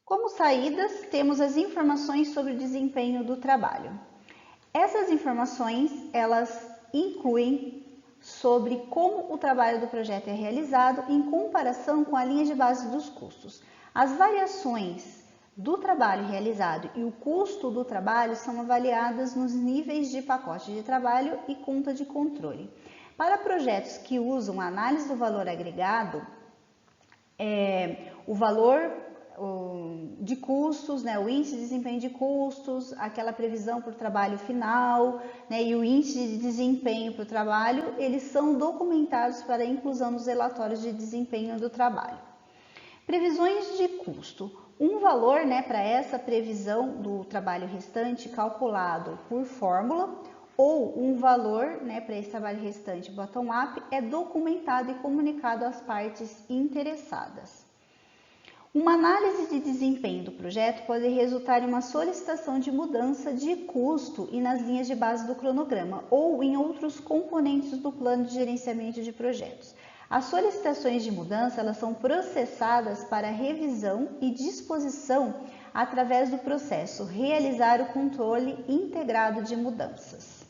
Como saídas, temos as informações sobre o desempenho do trabalho. Essas informações, elas incluem sobre como o trabalho do projeto é realizado em comparação com a linha de base dos custos. As variações do trabalho realizado e o custo do trabalho são avaliadas nos níveis de pacote de trabalho e conta de controle. Para projetos que usam a análise do valor agregado, o valor de custos, o índice de desempenho de custos, aquela previsão para o trabalho final, e o índice de desempenho para o trabalho, eles são documentados para inclusão nos relatórios de desempenho do trabalho. Previsões de custo. Um valor para essa previsão do trabalho restante calculado por fórmula ou um valor para esse trabalho restante bottom-up é documentado e comunicado às partes interessadas. Uma análise de desempenho do projeto pode resultar em uma solicitação de mudança de custo e nas linhas de base do cronograma ou em outros componentes do plano de gerenciamento de projetos. As solicitações de mudança elas são processadas para revisão e disposição através do processo realizar o controle integrado de mudanças.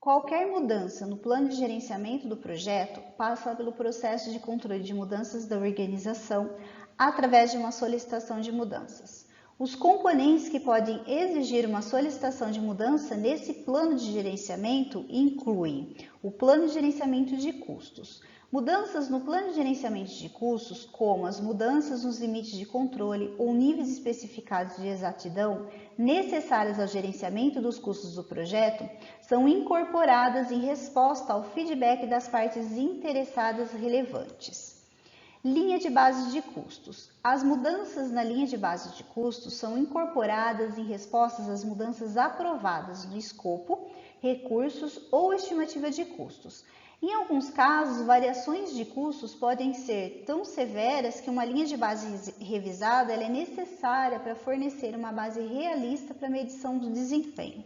Qualquer mudança no plano de gerenciamento do projeto passa pelo processo de controle de mudanças da organização através de uma solicitação de mudanças. Os componentes que podem exigir uma solicitação de mudança nesse plano de gerenciamento incluem o plano de gerenciamento de custos. Mudanças no plano de gerenciamento de custos, como as mudanças nos limites de controle ou níveis especificados de exatidão necessárias ao gerenciamento dos custos do projeto, são incorporadas em resposta ao feedback das partes interessadas relevantes. Linha de base de custos. As mudanças na linha de base de custos são incorporadas em respostas às mudanças aprovadas no escopo, recursos ou estimativa de custos. Em alguns casos, variações de custos podem ser tão severas que uma linha de base revisada é necessária para fornecer uma base realista para a medição do desempenho.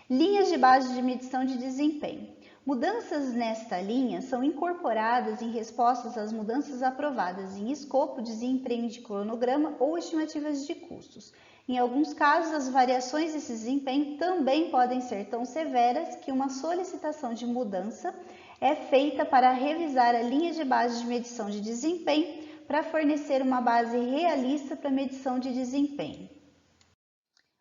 Linhas de base de medição de desempenho. Mudanças nesta linha são incorporadas em respostas às mudanças aprovadas em escopo, desempenho de cronograma ou estimativas de custos. Em alguns casos, as variações desse desempenho também podem ser tão severas que uma solicitação de mudança é feita para revisar a linha de base de medição de desempenho para fornecer uma base realista para a medição de desempenho.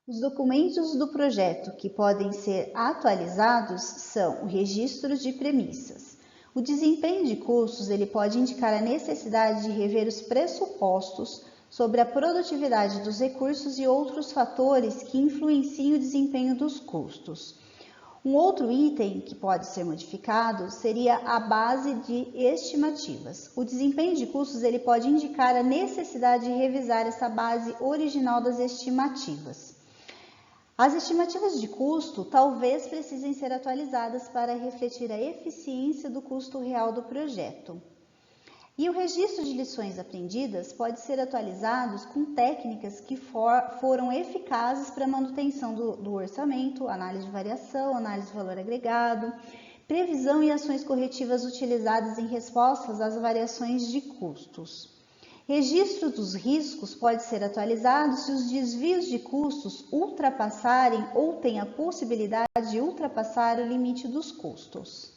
Os documentos do projeto que podem ser atualizados são o registro de premissas. O desempenho de custos ele pode indicar a necessidade de rever os pressupostos sobre a produtividade dos recursos e outros fatores que influenciam o desempenho dos custos. Um outro item que pode ser modificado seria a base de estimativas. O desempenho de custos ele pode indicar a necessidade de revisar essa base original das estimativas. As estimativas de custo talvez precisem ser atualizadas para refletir a eficiência do custo real do projeto. E o registro de lições aprendidas pode ser atualizado com técnicas que foram eficazes para a manutenção do orçamento, análise de variação, análise de valor agregado, previsão e ações corretivas utilizadas em respostas às variações de custos. Registro dos riscos pode ser atualizado se os desvios de custos ultrapassarem ou têm a possibilidade de ultrapassar o limite dos custos.